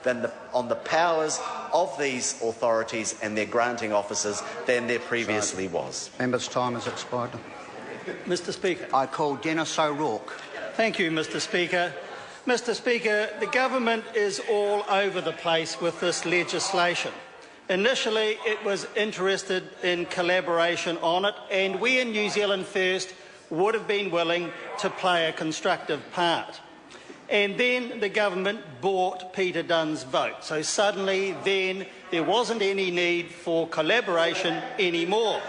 on the powers of these authorities and their granting officers than there previously was. Member's time has expired. Mr. Speaker. I call Dennis O'Rourke. Thank you, Mr. Speaker. Mr. Speaker, the government is all over the place with this legislation. Initially, it was interested in collaboration on it, and we in New Zealand First would have been willing to play a constructive part. And then the government bought Peter Dunn's vote. So suddenly then there wasn't any need for collaboration anymore.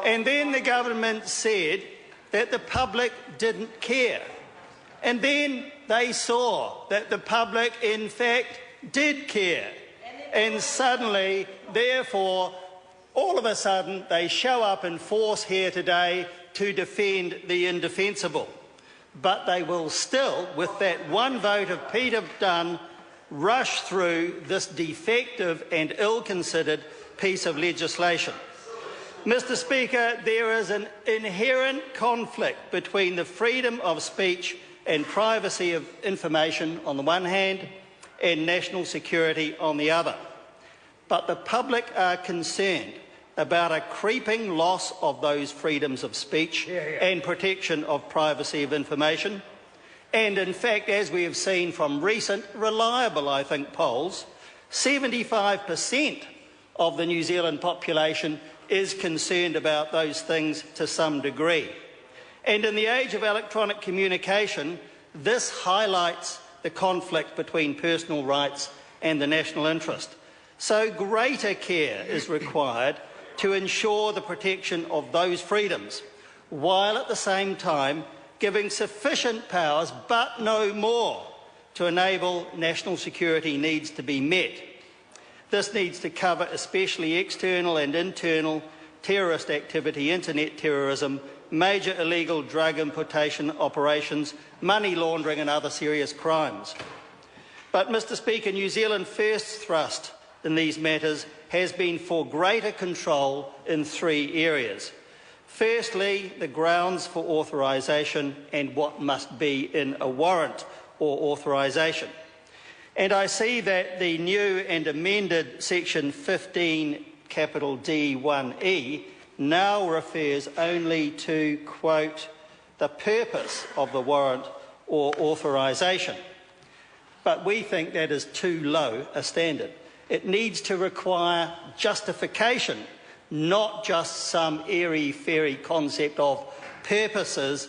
And then the government said that the public didn't care. And then they saw that the public in fact did care. And suddenly, therefore, all of a sudden they show up in force here today to defend the indefensible. But they will still, with that one vote of Peter Dunn, rush through this defective and ill-considered piece of legislation. Mr. Speaker, there is an inherent conflict between the freedom of speech and privacy of information on the one hand and national security on the other. But the public are concerned about a creeping loss of those freedoms of speech and protection of privacy of information. And in fact, as we have seen from recent, reliable, I think, polls, 75% of the New Zealand population is concerned about those things to some degree. And in the age of electronic communication, this highlights the conflict between personal rights and the national interest. So greater care is required to ensure the protection of those freedoms, while at the same time giving sufficient powers, but no more, to enable national security needs to be met. This needs to cover especially external and internal terrorist activity, internet terrorism, major illegal drug importation operations, money laundering and other serious crimes. But, Mr. Speaker, New Zealand First's thrust in these matters has been for greater control in three areas. Firstly, the grounds for authorisation and what must be in a warrant or authorisation. And I see that the new and amended section 15 capital D1E now refers only to, quote, the purpose of the warrant or authorisation. But we think that is too low a standard. It needs to require justification, not just some airy-fairy concept of purposes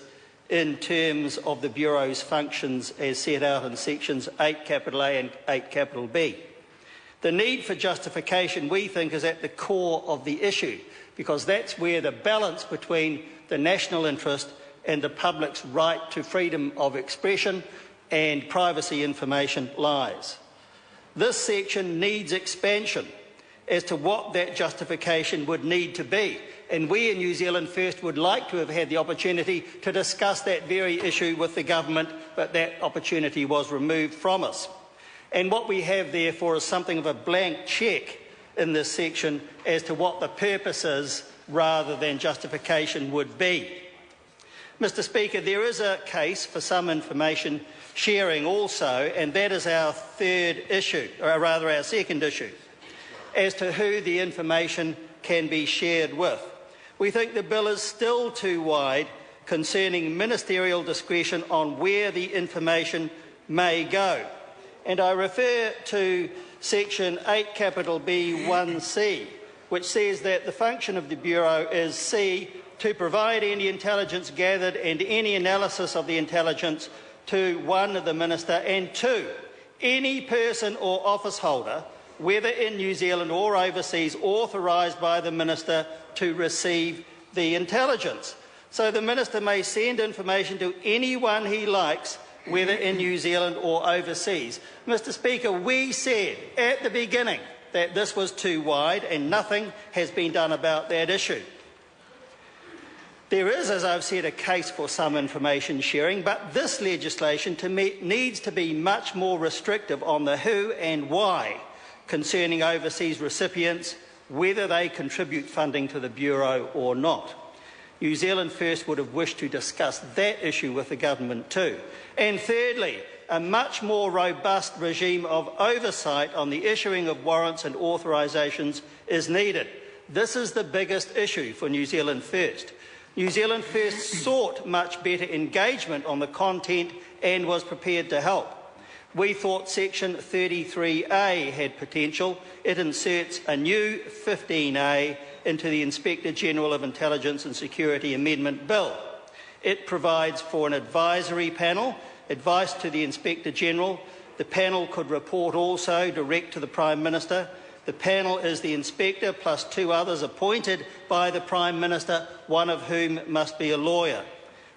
in terms of the Bureau's functions as set out in sections 8 capital A and 8 capital B. The need for justification, we think, is at the core of the issue, because that's where the balance between the national interest and the public's right to freedom of expression and privacy information lies. This section needs expansion as to what that justification would need to be, and we in New Zealand First would like to have had the opportunity to discuss that very issue with the government, but that opportunity was removed from us. And what we have therefore is something of a blank cheque in this section as to what the purposes rather than justification would be. Mr. Speaker, there is a case for some information sharing also, and that is our third issue, or rather our second issue, as to who the information can be shared with. We think the bill is still too wide concerning ministerial discretion on where the information may go. And I refer to section 8 capital B 1C, which says that the function of the Bureau is C, to provide any intelligence gathered and any analysis of the intelligence to 1, the Minister, and 2, any person or office holder, whether in New Zealand or overseas, authorised by the Minister to receive the intelligence. So the Minister may send information to anyone he likes, whether in New Zealand or overseas. Mr. Speaker, we said at the beginning that this was too wide and nothing has been done about that issue. There is, as I've said, a case for some information sharing, but this legislation to me needs to be much more restrictive on the who and why concerning overseas recipients, whether they contribute funding to the Bureau or not. New Zealand First would have wished to discuss that issue with the government too. And thirdly, a much more robust regime of oversight on the issuing of warrants and authorisations is needed. This is the biggest issue for New Zealand First. New Zealand First sought much better engagement on the content and was prepared to help. We thought Section 33A had potential. It inserts a new 15A into the Inspector General of Intelligence and Security Amendment Bill. It provides for an advisory panel, advice to the Inspector General. The panel could report also direct to the Prime Minister. The panel is the Inspector plus 2 others appointed by the Prime Minister, one of whom must be a lawyer.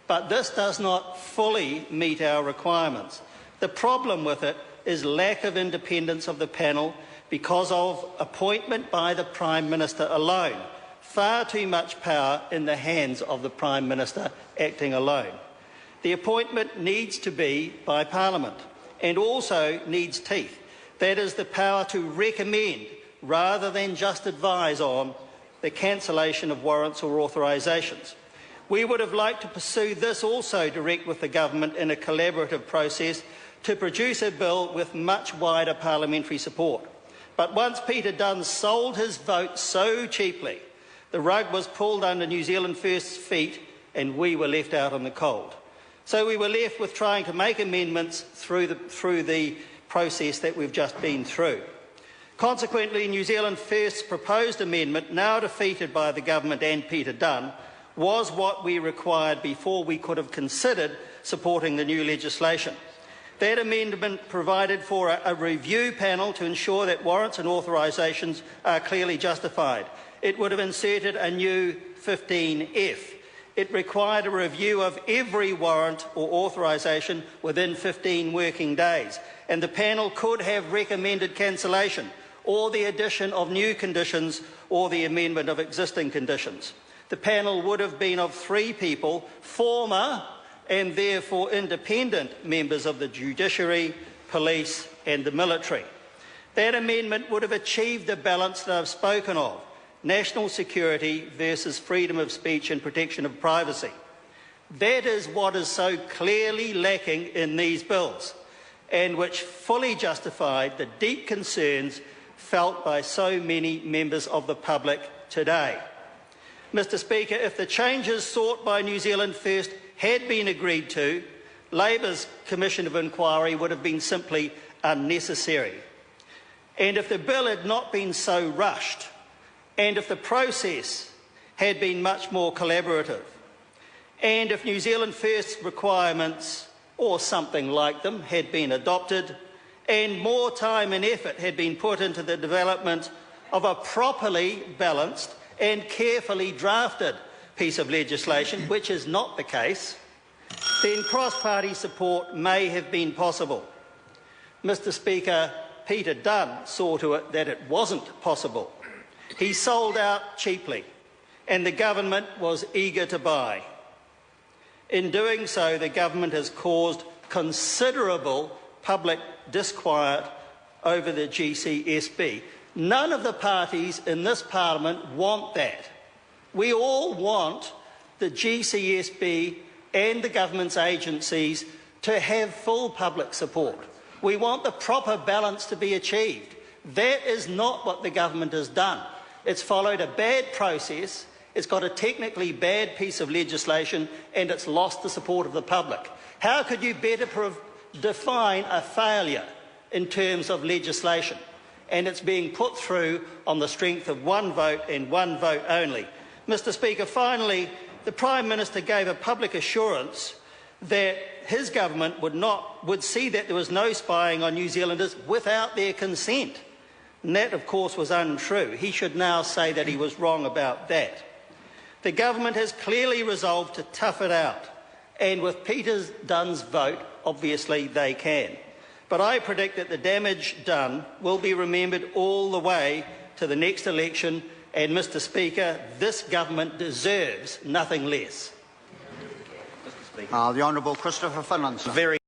But this does not fully meet our requirements. The problem with it is lack of independence of the panel because of appointment by the Prime Minister alone. Far too much power in the hands of the Prime Minister acting alone. The appointment needs to be by Parliament and also needs teeth. That is, the power to recommend rather than just advise on the cancellation of warrants or authorisations. We would have liked to pursue this also direct with the government in a collaborative process to produce a bill with much wider parliamentary support. But once Peter Dunn sold his vote so cheaply, the rug was pulled under New Zealand First's feet and we were left out in the cold. So we were left with trying to make amendments through the process that we've just been through. Consequently, New Zealand First's proposed amendment, now defeated by the government and Peter Dunn, was what we required before we could have considered supporting the new legislation. That amendment provided for a review panel to ensure that warrants and authorisations are clearly justified. It would have inserted a new 15F. It required a review of every warrant or authorisation within 15 working days, and the panel could have recommended cancellation or the addition of new conditions or the amendment of existing conditions. The panel would have been of 3 people, former and therefore independent members of the judiciary, police and the military. That amendment would have achieved the balance that I've spoken of, national security versus freedom of speech and protection of privacy. That is what is so clearly lacking in these bills, and which fully justified the deep concerns felt by so many members of the public today. Mr. Speaker, if the changes sought by New Zealand First had been agreed to, Labour's Commission of Inquiry would have been simply unnecessary. And if the bill had not been so rushed, and if the process had been much more collaborative, and if New Zealand First's requirements, or something like them, had been adopted, and more time and effort had been put into the development of a properly balanced and carefully drafted piece of legislation, which is not the case, then cross-party support may have been possible. Mr. Speaker, Peter Dunn saw to it that it wasn't possible. He sold out cheaply, and the government was eager to buy. In doing so, the government has caused considerable public disquiet over the GCSB. None of the parties in this Parliament want that. We all want the GCSB and the government's agencies to have full public support. We want the proper balance to be achieved. That is not what the government has done. It's followed a bad process, it's got a technically bad piece of legislation, and it's lost the support of the public. How could you better define a failure in terms of legislation? And it's being put through on the strength of one vote and one vote only. Mr. Speaker, finally, the Prime Minister gave a public assurance that his government would see that there was no spying on New Zealanders without their consent. And that, of course, was untrue. He should now say that he was wrong about that. The government has clearly resolved to tough it out, and with Peter Dunn's vote, obviously they can. But I predict that the damage done will be remembered all the way to the next election, and, Mr. Speaker, this government deserves nothing less. The Honourable Christopher Finlandson.